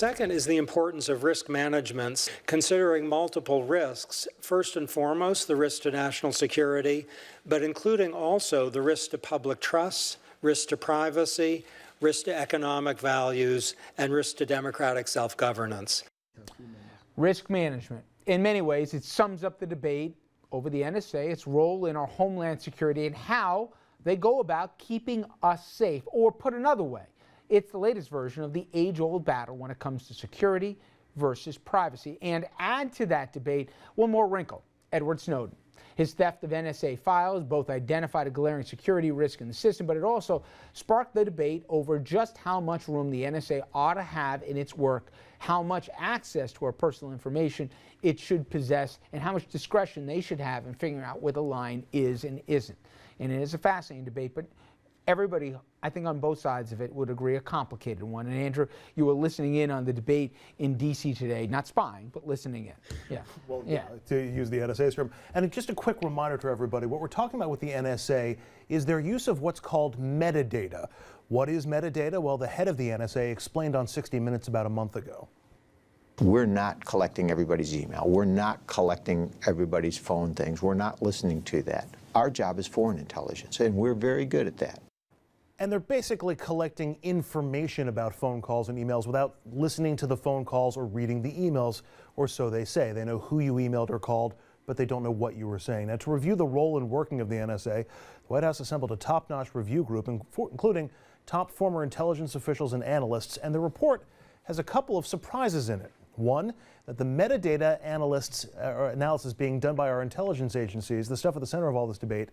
second is the importance of risk management, considering multiple risks. First and foremost, the risk to national security, but including also the risk to public trust, risk to privacy, risk to economic values, and risk to democratic self-governance. Risk management. In many ways, it sums up the debate over the NSA, its role in our homeland security, and how they go about keeping us safe. Or put another way, it's the latest version of the age-old battle when it comes to security versus privacy. And add to that debate one more wrinkle: Edward Snowden. His theft of NSA files both identified a glaring security risk in the system, but it also sparked the debate over just how much room the NSA ought to have in its work, how much access to our personal information it should possess, and how much discretion they should have in figuring out where the line is and isn't. And it is a fascinating debate, but everybody, I think on both sides of it, would agree a complicated one. And Andrew, you were listening in on the debate in D.C. today, not spying, but listening in. Yeah. Well, yeah, to use the NSA's term. And just a quick reminder to everybody, what we're talking about with the NSA is their use of what's called metadata. What is metadata? Well, the head of the NSA explained on 60 Minutes about a month ago. We're not collecting everybody's email. We're not collecting everybody's phone things. We're not listening to that. Our job is foreign intelligence, and we're very good at that. And they're basically collecting information about phone calls and emails without listening to the phone calls or reading the emails, or so they say. They know who you emailed or called, but they don't know what you were saying. Now, to review the role and working of the NSA, the White House assembled a top-notch review group, including top former intelligence officials and analysts, and the report has a couple of surprises in it. One, that the metadata analysis being done by our intelligence agencies, the stuff at the center of all this debate,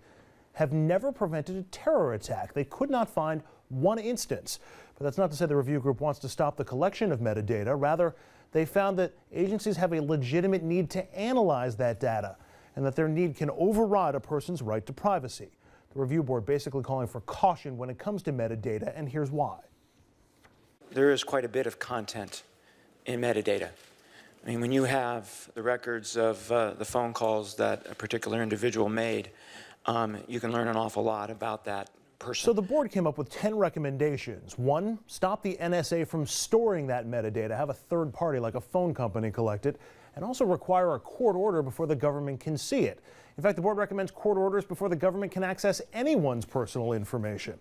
have never prevented a terror attack. They could not find one instance. But that's not to say the review group wants to stop the collection of metadata. Rather, they found that agencies have a legitimate need to analyze that data, and that their need can override a person's right to privacy. The review board basically calling for caution when it comes to metadata, and here's why. There is quite a bit of content in metadata. I mean, when you have the records of the phone calls that a particular individual made, you can learn an awful lot about that person. So the board came up with 10 recommendations. One, stop the NSA from storing that metadata, have a third party like a phone company collect it, and also require a court order before the government can see it. In fact, the board recommends court orders before the government can access anyone's personal information.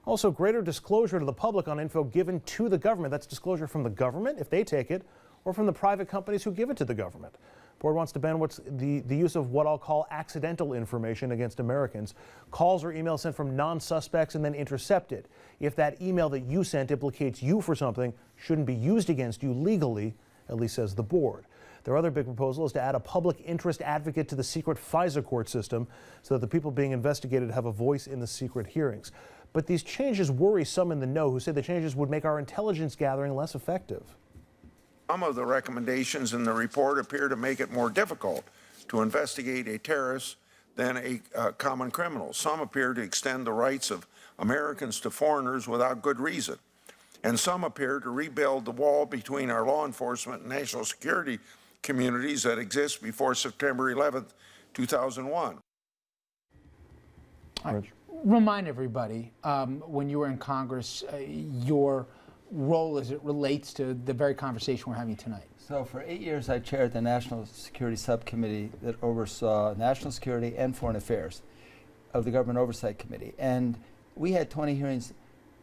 Also, greater disclosure to the public on info given to the government. That's disclosure from the government, if they take it, or from the private companies who give it to the government. The board wants to ban the use of what I'll call accidental information against Americans. Calls or emails sent from non-suspects and then intercepted. If that email that you sent implicates you for something, shouldn't be used against you legally, at least says the board. Their other big proposal is to add a public interest advocate to the secret FISA court system so that the people being investigated have a voice in the secret hearings. But these changes worry some in the know who say the changes would make our intelligence gathering less effective. Some of the recommendations in the report appear to make it more difficult to investigate a terrorist than a common criminal. Some appear to extend the rights of Americans to foreigners without good reason. And some appear to rebuild the wall between our law enforcement and national security communities that exist before September 11th, 2001. Remind everybody, when you were in Congress, your role as it relates to the very conversation we're having tonight. So for 8 years, I chaired the National Security Subcommittee that oversaw national security and foreign affairs of the Government Oversight Committee. And we had 20 hearings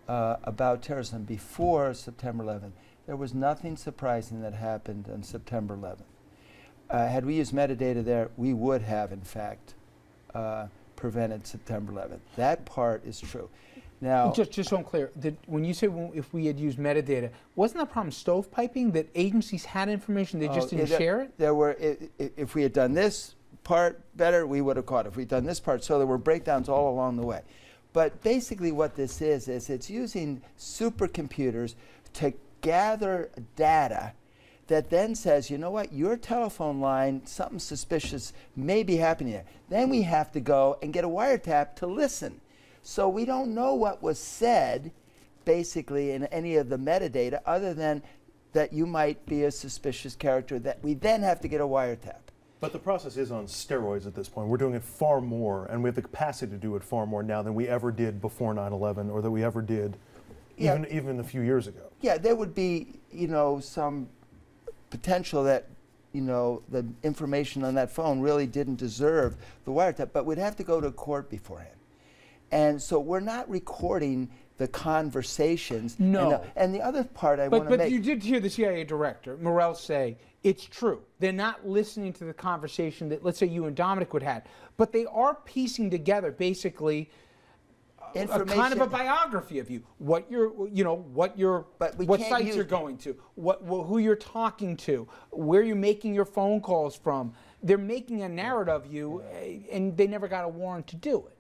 about terrorism before September 11th. There was nothing surprising that happened on September 11th. Had we used metadata there, we would have, in fact, prevented September 11th. That part is true. Now, just so I'm clear, when you say if we had used metadata, wasn't the problem stovepiping, that agencies had information, they just didn't share it? There were, if we had done this part better, we would have caught it. If we'd done this part, so there were breakdowns all along the way. But basically what this is it's using supercomputers to gather data that then says, you know what, your telephone line, something suspicious may be happening there. Then we have to go and get a wiretap to listen. So we don't know what was said, basically, in any of the metadata, other than that you might be a suspicious character, that we then have to get a wiretap. But the process is on steroids at this point. We're doing it far more, and we have the capacity to do it far more now than we ever did before 9/11, or that we ever did Yeah. even a few years ago. Yeah, there would be, some potential that, the information on that phone really didn't deserve the wiretap, but we'd have to go to court beforehand. And so we're not recording the conversations. No. And the other part I want to But make. you did hear the CIA director, Morell, say it's true. They're not listening to the conversation that, let's say, you and Dominic would have had, but they are piecing together basically a kind of a biography of you, what sites you're going to, who you're talking to, where you're making your phone calls from. They're making a narrative of you, and they never got a warrant to do it.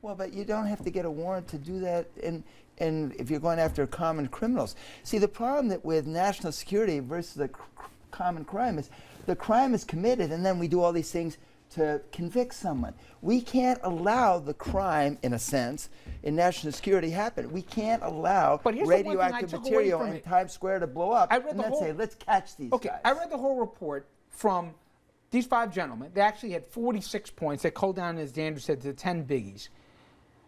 Well, but you don't have to get a warrant to do that and if you're going after common criminals. See, the problem that with national security versus a common crime is the crime is committed and then we do all these things to convict someone. We can't allow the crime, in a sense, in national security happen. We can't allow radioactive material in Times Square to blow up and then say, let's catch these guys. I read the whole report from these 5 gentlemen. They actually had 46 points. They culled down, as Andrew said, to 10 biggies.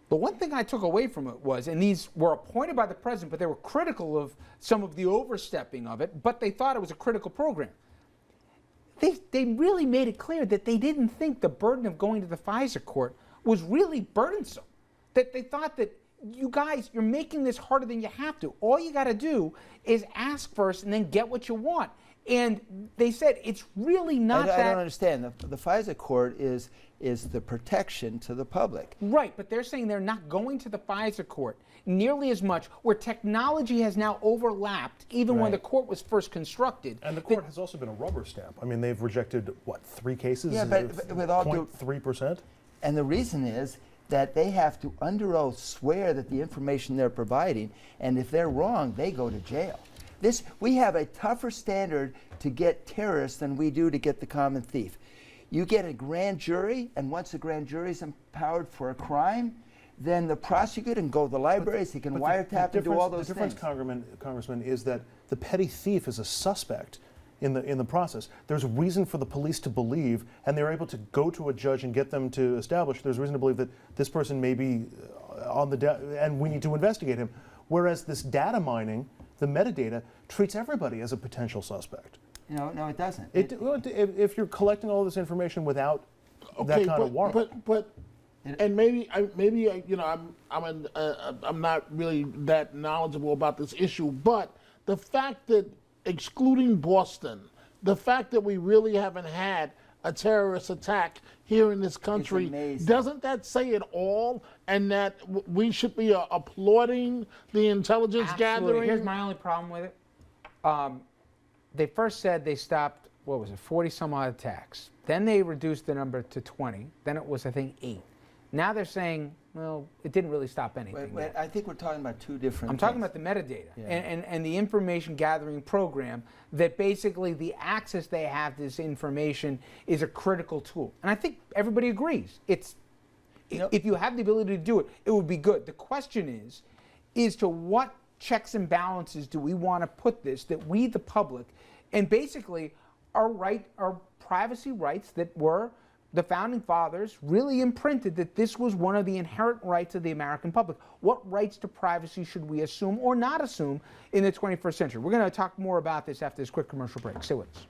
The one thing I took away from it was, and these were appointed by the president, but they were critical of some of the overstepping of it, but they thought it was a critical program. They really made it clear that they didn't think the burden of going to the FISA court was really burdensome. That they thought that, you guys, you're making this harder than you have to. All you got to do is ask first and then get what you want. And they said it's really not that. I don't understand. The FISA court is the protection to the public. Right, but they're saying they're not going to the FISA court nearly as much, where technology has now overlapped, even when the court was first constructed. And the court has also been a rubber stamp. I mean, they've rejected, 3 cases? Yeah, but with all due 0.3%? And the reason is that they have to, under oath, swear that the information they're providing, and if they're wrong, they go to jail. We have a tougher standard to get terrorists than we do to get the common thief. You get a grand jury, and once the grand jury is empowered for a crime, then the prosecutor can go to the libraries, he can wiretap and do all those things. The difference, Congressman, is that the petty thief is a suspect in the process. There's reason for the police to believe, and they're able to go to a judge and get them to establish there's reason to believe that this person may be on the and we need to investigate him. Whereas this data mining, the metadata, treats everybody as a potential suspect. No, it doesn't. If you're collecting all this information without that kind of warrant. And maybe I'm not really that knowledgeable about this issue, but the fact that excluding Boston, the fact that we really haven't had a terrorist attack here in this country, doesn't that say it all? And that we should be applauding the intelligence gathering? Here's my only problem with it. They first said they stopped, 40 some odd attacks. Then they reduced the number to 20. Then it was, I think, 8. Now they're saying, well, it didn't really stop anything. But I think we're talking about 2 different I'm talking about the metadata and the information gathering program, that basically the access they have to this information is a critical tool. And I think everybody agrees. If you have the ability to do it, it would be good. The question is to what checks and balances do we want to put this, that we, the public, and basically our privacy rights that were the founding fathers really imprinted, that this was one of the inherent rights of the American public. What rights to privacy should we assume or not assume in the 21st century? We're going to talk more about this after this quick commercial break. Stay with us.